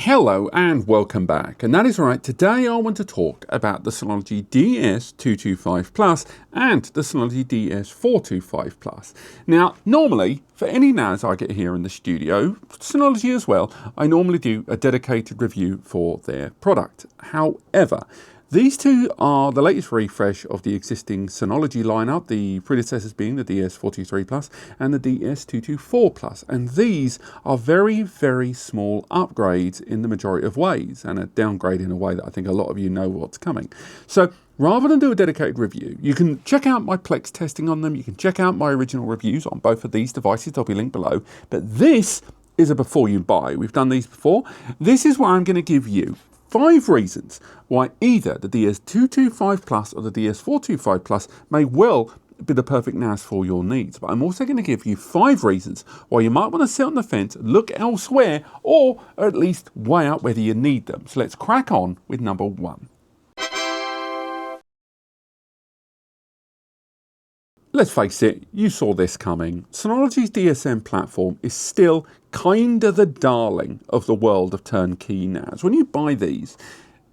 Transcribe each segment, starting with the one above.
Hello and welcome back, and that is right. Today I want to talk about the Synology DS225 Plus and the Synology DS425 Plus. Now, normally, for any NAS I get here in the studio, Synology as well, I normally do a dedicated review for their product. However, these two are the latest refresh of the existing Synology lineup, the predecessors being the DS423 Plus and the DS224 Plus. And these are very, very small upgrades in the majority of ways, and a downgrade in a way that I think a lot of you know what's coming. So rather than do a dedicated review, you can check out my Plex testing on them. You can check out my original reviews on both of these devices. They'll be linked below. But this is a before you buy. We've done these before. This is where I'm going to give you 5 reasons why either the DS225 Plus or the DS425 Plus may well be the perfect NAS for your needs. But I'm also going to give you 5 reasons why you might want to sit on the fence, look elsewhere, or at least weigh out whether you need them. So let's crack on with number 1. Let's face it, you saw this coming. Synology's DSM platform is still kinda the darling of the world of turnkey NAS. When you buy these,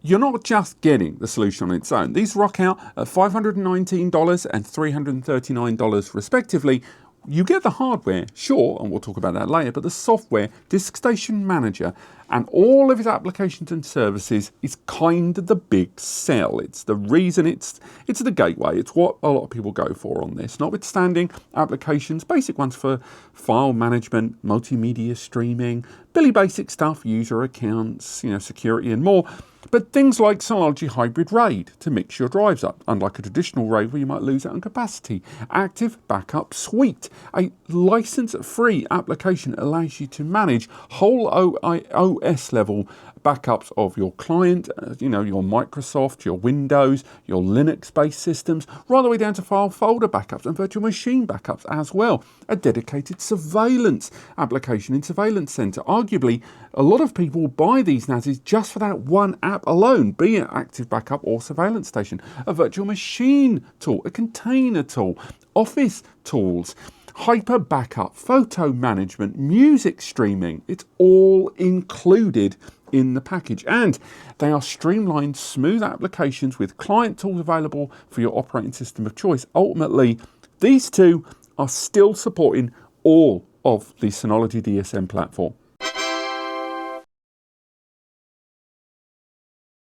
you're not just getting the solution on its own. These rock out at $519 and $339 respectively. You get the hardware, sure, and we'll talk about that later, but the software, DiskStation Manager, and all of its applications and services is kind of the big sell. It's the reason, it's the gateway. It's what a lot of people go for on this. Notwithstanding applications, basic ones for file management, multimedia streaming, Billy basic stuff, user accounts, security and more. But things like Synology Hybrid RAID to mix your drives up, unlike a traditional RAID where you might lose out on capacity. Active Backup Suite, a license-free application that allows you to manage whole OS level backups of your client, your Microsoft, your Windows, your Linux-based systems, right the way down to file folder backups and virtual machine backups as well. A dedicated surveillance application in Surveillance Center. Arguably, a lot of people buy these NASs just for that one app alone, be it Active Backup or Surveillance Station. A virtual machine tool, a container tool, office tools, hyper backup, photo management, music streaming. It's all included in the package, and they are streamlined, smooth applications with client tools available for your operating system of choice. Ultimately, these two are still supporting all of the Synology DSM platform.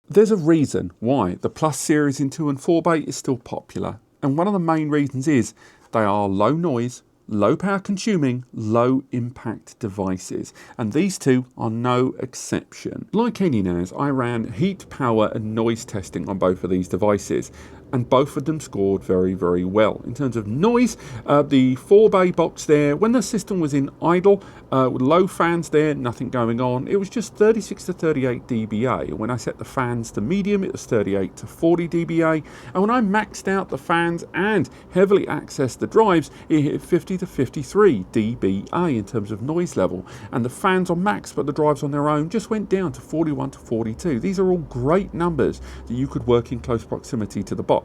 There's a reason why the Plus series in 2 and 4 bay is still popular, and one of the main reasons is they are low noise, low power consuming, low impact devices, and these two are no exception. Like any NAS, I ran heat, power and noise testing on both of these devices, and both of them scored very, very well. In terms of noise, the 4 bay box there, when the system was in idle, with low fans there, nothing going on, it was just 36 to 38 dBA. When I set the fans to medium, it was 38 to 40 dBA. And when I maxed out the fans and heavily accessed the drives, it hit 50 to 53 dBA in terms of noise level. And the fans on max, but the drives on their own, just went down to 41 to 42. These are all great numbers that you could work in close proximity to the box.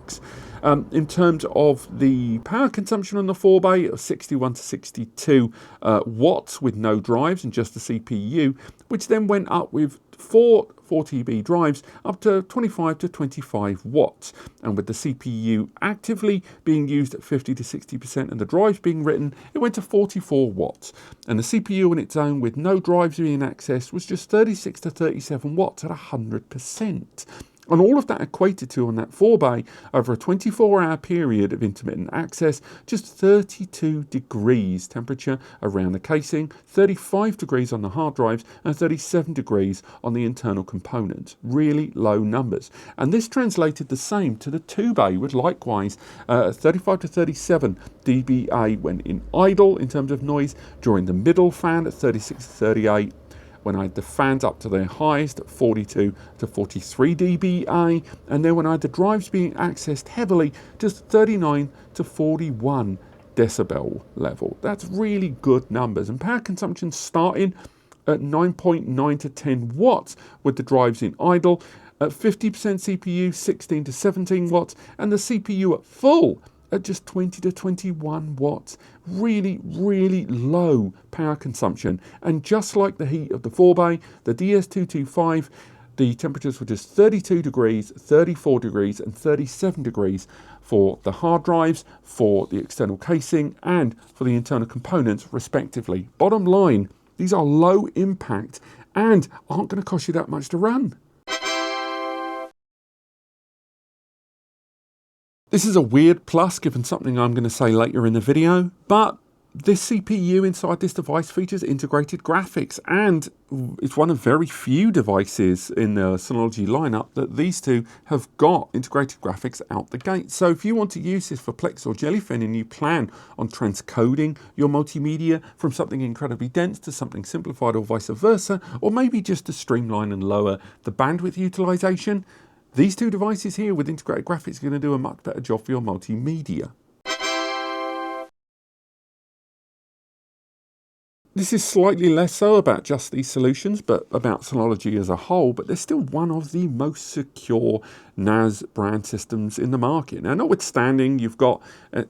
In terms of the power consumption on the 4 bay, it was 61 to 62 watts with no drives and just the CPU, which then went up with 4 4TB drives up to 25 to 25 watts. And with the CPU actively being used at 50 to 60% and the drives being written, it went to 44 watts. And the CPU on its own with no drives being accessed was just 36 to 37 watts at 100%. And all of that equated to, on that 4 bay, over a 24-hour period of intermittent access, just 32 degrees temperature around the casing, 35 degrees on the hard drives, and 37 degrees on the internal components. Really low numbers. And this translated the same to the 2 bay, with likewise 35 to 37 dBA when in idle in terms of noise, during the middle fan at 36 to 38, when I had the fans up to their highest at 42 to 43 dBA, and then when I had the drives being accessed heavily, just 39 to 41 decibel level. That's really good numbers. And power consumption starting at 9.9 to 10 watts with the drives in idle, at 50% CPU, 16 to 17 watts, and the CPU at full at just 20 to 21 watts. Really, really low power consumption. And just like the heat of the 4-bay, the DS225, the temperatures were just 32 degrees, 34 degrees, and 37 degrees for the hard drives, for the external casing, and for the internal components, respectively. Bottom line, these are low impact and aren't going to cost you that much to run. This is a weird plus, given something I'm going to say later in the video, but this CPU inside this device features integrated graphics, and it's one of very few devices in the Synology lineup that these two have got integrated graphics out the gate. So if you want to use this for Plex or Jellyfin and you plan on transcoding your multimedia from something incredibly dense to something simplified or vice versa, or maybe just to streamline and lower the bandwidth utilization, these two devices here with integrated graphics are going to do a much better job for your multimedia. This is slightly less so about just these solutions, but about Synology as a whole, but they're still one of the most secure NAS brand systems in the market. Now, notwithstanding, you've got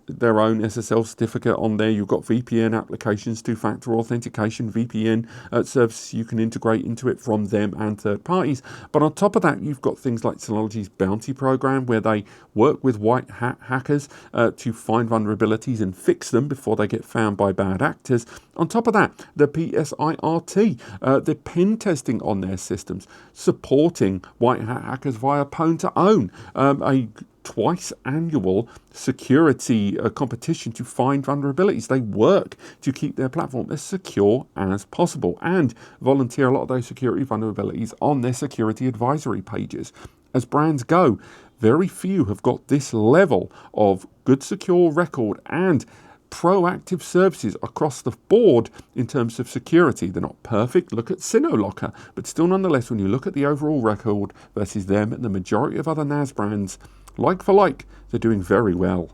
their own SSL certificate on there, you've got VPN applications, two-factor authentication, VPN services you can integrate into it from them and third parties. But on top of that, you've got things like Synology's Bounty program, where they work with white hat hackers to find vulnerabilities and fix them before they get found by bad actors. On top of that, the PSIRT, the pen testing on their systems, supporting white hat hackers via Pwn to Own, a twice annual security competition to find vulnerabilities. They work to keep their platform as secure as possible and volunteer a lot of those security vulnerabilities on their security advisory pages. As brands go, very few have got this level of good secure record and proactive services across the board in terms of security. They're not perfect. Look at Synology, but still nonetheless, when you look at the overall record versus them and the majority of other NAS brands, like for like, they're doing very well.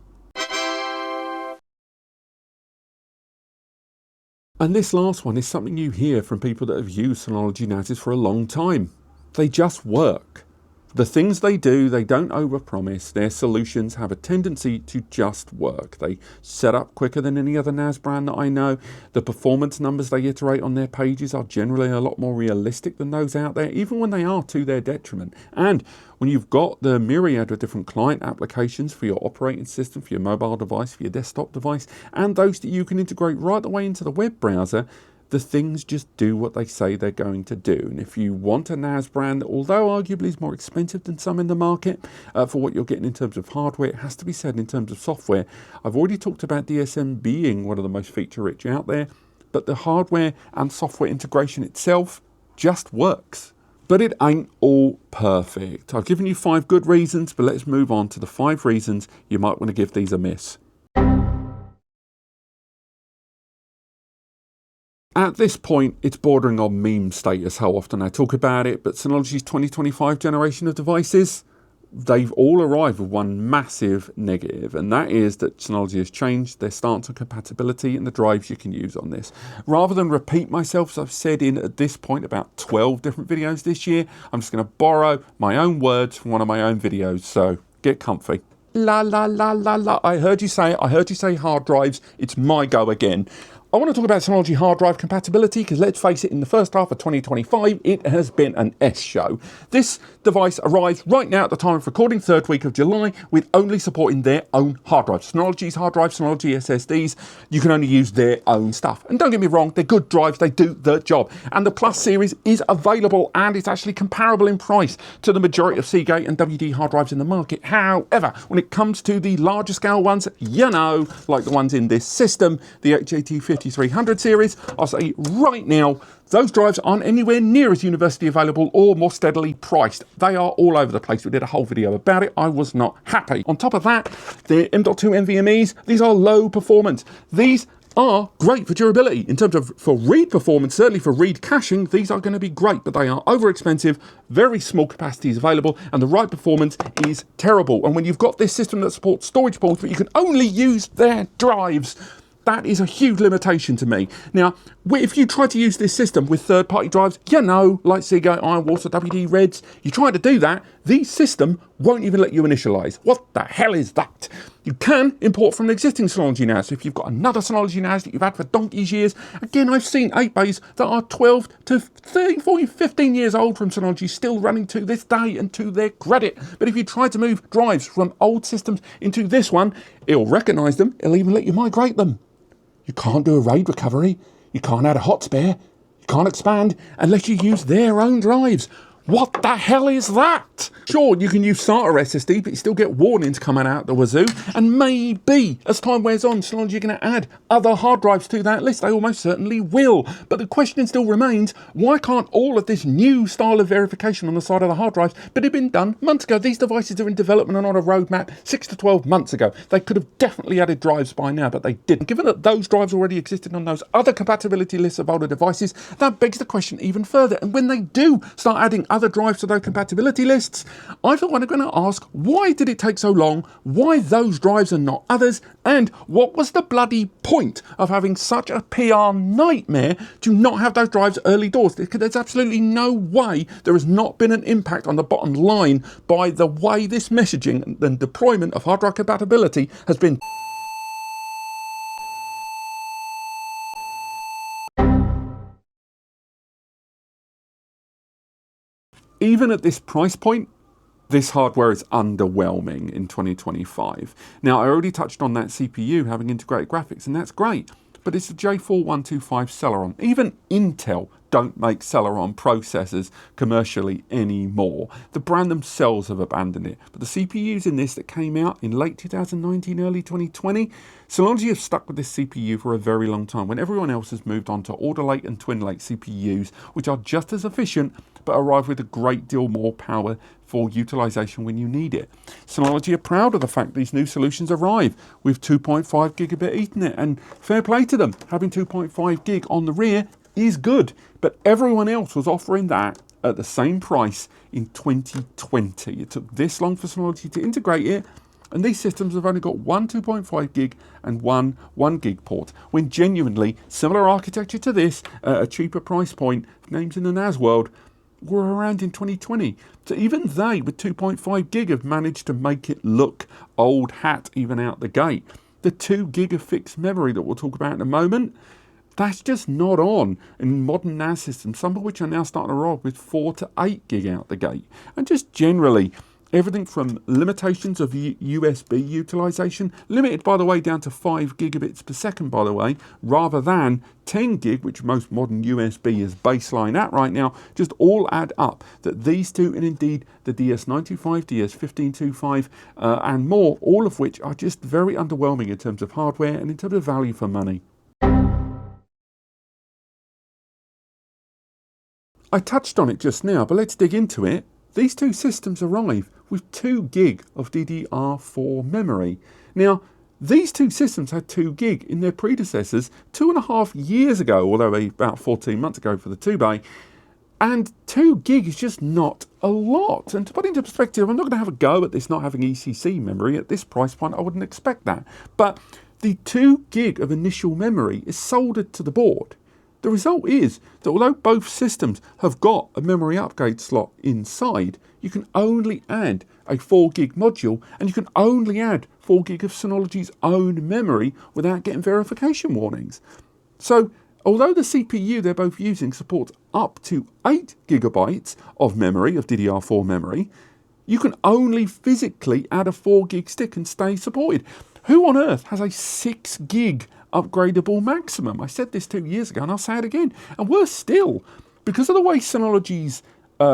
And this last one is something you hear from people that have used Synology NASs for a long time. They just work. The things they do, they don't overpromise. Their solutions have a tendency to just work. They set up quicker than any other NAS brand that I know. The performance numbers they iterate on their pages are generally a lot more realistic than those out there, even when they are to their detriment. And when you've got the myriad of different client applications for your operating system, for your mobile device, for your desktop device, and those that you can integrate right the way into the web browser, the things just do what they say they're going to do. And if you want a NAS brand, although arguably is more expensive than some in the market for what you're getting in terms of hardware, it has to be said in terms of software. I've already talked about DSM being one of the most feature-rich out there, but the hardware and software integration itself just works. But it ain't all perfect. I've given you 5 good reasons, but let's move on to the 5 reasons you might want to give these a miss. At this point, it's bordering on meme status how often I talk about it, but Synology's 2025 generation of devices, they've all arrived with one massive negative, and that is that Synology has changed their stance on compatibility and the drives you can use on this. Rather than repeat myself, as I've said in at this point about 12 different videos this year, I'm just going to borrow my own words from one of my own videos, so get comfy. La la la la la, I heard you say it, I heard you say hard drives, it's my go again. I want to talk about Synology hard drive compatibility because let's face it, in the first half of 2025, it has been an S show. This device arrives right now at the time of recording, 3rd week of July, with only supporting their own hard drives. Synology's hard drives, Synology SSDs, you can only use their own stuff. And don't get me wrong, they're good drives, they do the job. And the Plus series is available and it's actually comparable in price to the majority of Seagate and WD hard drives in the market. However, when it comes to the larger scale ones, you know, like the ones in this system, the HAT 5300 series, I'll say right now, those drives aren't anywhere near as universally available or more steadily priced. They are all over the place. We did a whole video about it. I was not happy. On top of that, the M.2 NVMe's, these are low performance. These are great for durability. In terms of for read performance, certainly for read caching, these are going to be great, but they are over expensive, very small capacities available, and the write performance is terrible. And when you've got this system that supports storage pools, but you can only use their drives, that is a huge limitation to me. Now, if you try to use this system with third-party drives, you know, like Seagate, Ironwater, WD Reds, you try to do that, the system won't even let you initialize. What the hell is that? You can import from an existing Synology NAS. If you've got another Synology NAS that you've had for donkey's years, again, I've seen 8 bays that are 12 to 13, 14, 15 years old from Synology, still running to this day, and to their credit. But if you try to move drives from old systems into this one, it'll recognise them, it'll even let you migrate them. You can't do a RAID recovery, you can't add a hot spare, you can't expand unless you use their own drives. What the hell is that? Sure, you can use SATA SSD, but you still get warnings coming out the wazoo. And maybe, as time wears on, Synology are going to add other hard drives to that list. They almost certainly will. But the question still remains, why can't all of this new style of verification on the side of the hard drives but had been done months ago? These devices are in development and on a roadmap 6 to 12 months ago. They could have definitely added drives by now, but they didn't. Given that those drives already existed on those other compatibility lists of older devices, that begs the question even further. And when they do start adding other drives to those compatibility lists, I thought I'm going to ask, why did it take so long? Why those drives and not others? And what was the bloody point of having such a PR nightmare to not have those drives early doors? There's absolutely no way there has not been an impact on the bottom line by the way this messaging and deployment of hard drive compatibility has been. Even at this price point, this hardware is underwhelming in 2025. Now, I already touched on that CPU having integrated graphics, and that's great, but it's a J4125 Celeron. Even Intel don't make Celeron processors commercially anymore. The brand themselves have abandoned it. But the CPUs in this that came out in late 2019, early 2020, Synology have stuck with this CPU for a very long time, when everyone else has moved on to Alder Lake and Twin Lake CPUs, which are just as efficient, but arrive with a great deal more power for utilization when you need it. Synology are proud of the fact these new solutions arrive with 2.5 gigabit Ethernet, and fair play to them. Having 2.5 gig on the rear is good, but everyone else was offering that at the same price in 2020. It took this long for Synology to integrate it, and these systems have only got one 2.5 gig and one 1 gig port, when genuinely similar architecture to this at a cheaper price point, names in the NAS world, were around in 2020. So even they, with 2.5 gig, have managed to make it look old hat even out the gate. The 2 gig of fixed memory that we'll talk about in a moment, that's just not on in modern NAS systems, some of which are now starting to roll with 4 to 8 gig out the gate. And just generally, everything from limitations of USB utilization, limited by the way down to 5 gigabits per second by the way, rather than 10 gig, which most modern USB is baseline at right now, just all add up that these two, and indeed the DS925, DS1525 and more, all of which are just very underwhelming in terms of hardware and in terms of value for money. I touched on it just now, but let's dig into it. These two systems arrive with 2 gig of DDR4 memory. Now, these two systems had 2 gig in their predecessors 2.5 years ago, although about 14 months ago for the 2-bay, and 2 gig is just not a lot. And to put it into perspective, I'm not going to have a go at this not having ECC memory. At this price point, I wouldn't expect that. But the 2 gig of initial memory is soldered to the board. The result is that although both systems have got a memory upgrade slot inside, you can only add a 4 gig module, and you can only add 4 gig of Synology's own memory without getting verification warnings. So although the CPU they're both using supports up to 8 gigabytes of memory, of DDR4 memory, you can only physically add a 4 gig stick and stay supported. Who on earth has a 6 gig upgradable maximum? I said this 2 years ago and I'll say it again. And worse still, because of the way Synology's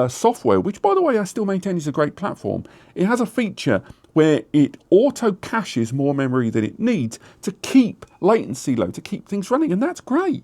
software, which by the way I still maintain is a great platform, it has a feature where it auto caches more memory than it needs to keep latency low, to keep things running, and that's great.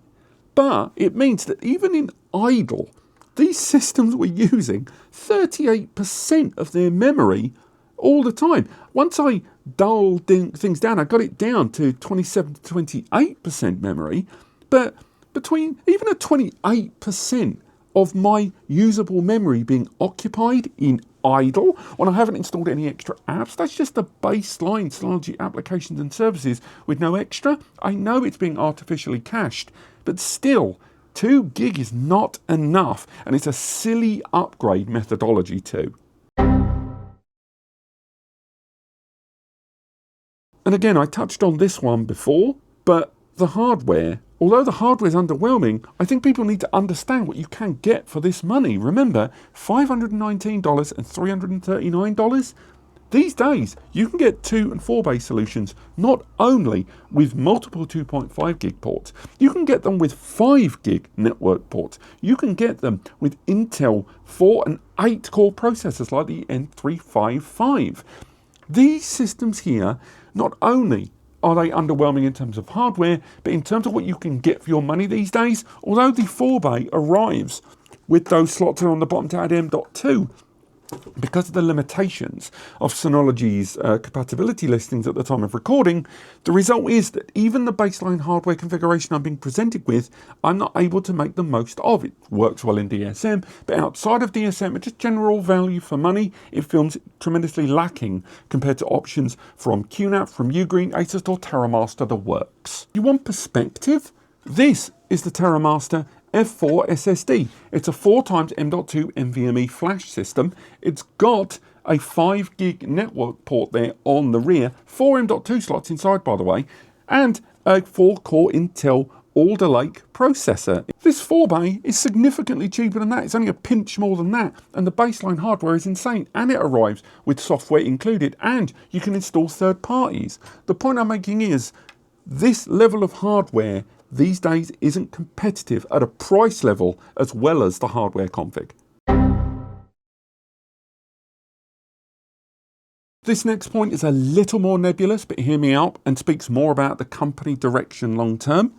But it means that even in idle, these systems were using 38% of their memory all the time. Once I dulled things down, I got it down to 27 to 28% memory, but between even a 28% of my usable memory being occupied in idle, when I haven't installed any extra apps, that's just the baseline Synology applications and services with no extra. I know it's being artificially cached, but still, 2 gig is not enough, and it's a silly upgrade methodology too. And again, I touched on this one before, but the hardware, although the hardware is underwhelming, I think people need to understand what you can get for this money. Remember, $519 and $339? These days, you can get 2 and 4 bay solutions, not only with multiple 2.5 gig ports, you can get them with 5 gig network ports. You can get them with Intel 4 and 8 core processors like the M.2 These systems here, not only are they underwhelming in terms of hardware, but in terms of what you can get for your money these days, although the 4 bay arrives with those slots on the bottom to add M.2, because of the limitations of Synology's compatibility listings at the time of recording, the result is that even the baseline hardware configuration I'm being presented with, I'm not able to make the most of. It works well in DSM, but outside of DSM, it's just general value for money. It feels tremendously lacking compared to options from QNAP, from Ugreen, Asus or TerraMaster, the works. You want perspective? This is the TerraMaster F4 SSD. It's a 4x M.2 NVMe flash system. It's got a 5 gig network port there on the rear, 4 M.2 slots inside by the way, and a 4 core Intel Alder Lake processor. This 4 bay is significantly cheaper than that. It's only a pinch more than that, and the baseline hardware is insane, and it arrives with software included, and you can install third parties. The point I'm making is this level of hardware these days isn't competitive at a price level as well as the hardware config. This next point is a little more nebulous, but hear me out, and speaks more about the company direction long term.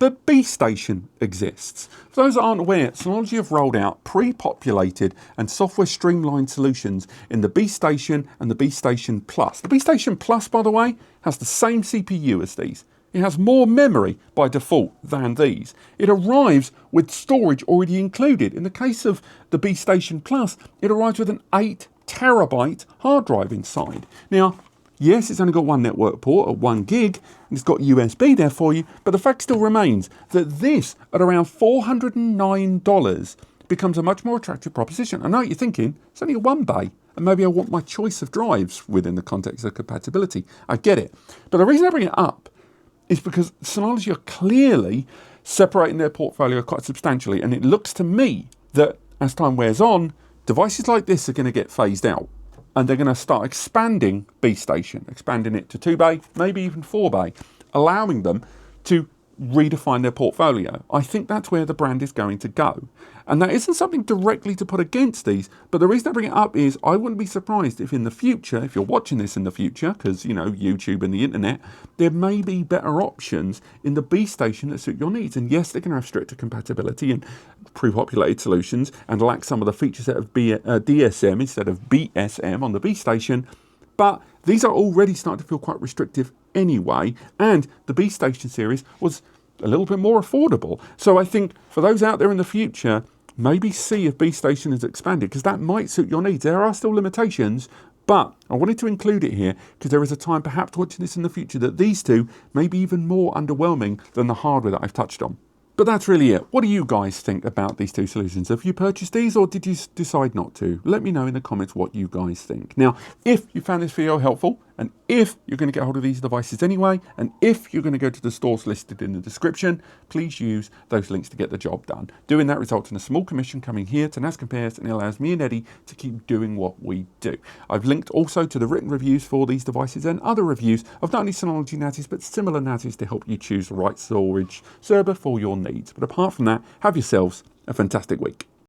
But BeeStation exists. For those that aren't aware, Synology have rolled out pre-populated and software streamlined solutions in the BeeStation and the BeeStation Plus. The BeeStation Plus, by the way, has the same CPU as these. It has more memory by default than these. It arrives with storage already included. In the case of the BeeStation Plus, it arrives with an 8 terabyte hard drive inside. Now, yes, it's only got one network port at 1 gig, and it's got USB there for you, but the fact still remains that this, at around $409, becomes a much more attractive proposition. I know what you're thinking, it's only a 1 bay, and maybe I want my choice of drives within the context of compatibility. I get it. But the reason I bring it up is because Synology are clearly separating their portfolio quite substantially, and it looks to me that as time wears on, devices like this are going to get phased out, and they're going to start expanding BeeStation, expanding it to 2 bay, maybe even 4 bay, allowing them to redefine their portfolio. I think that's where the brand is going to go. And that isn't something directly to put against these, but the reason I bring it up is I wouldn't be surprised if in the future, if you're watching this in the future, because, you know, YouTube and the internet, there may be better options in the BeeStation that suit your needs. And yes, they can have stricter compatibility and pre-populated solutions and lack some of the features that of DSM instead of BSM on the BeeStation, but these are already starting to feel quite restrictive anyway, and the BeeStation series was a little bit more affordable. So I think for those out there in the future, maybe see if BeeStation has expanded, because that might suit your needs. There are still limitations, but I wanted to include it here because there is a time perhaps watching this in the future that these two may be even more underwhelming than the hardware that I've touched on. But that's really it. What do you guys think about these two solutions? Have you purchased these or did you decide not to? Let me know in the comments what you guys think. Now, if you found this video helpful, and if you're going to get hold of these devices anyway, and if you're going to go to the stores listed in the description, please use those links to get the job done. Doing that results in a small commission coming here to NAS Compares, and it allows me and Eddie to keep doing what we do. I've linked also to the written reviews for these devices and other reviews of not only Synology NASs, but similar NASs to help you choose the right storage server for your needs. But apart from that, have yourselves a fantastic week.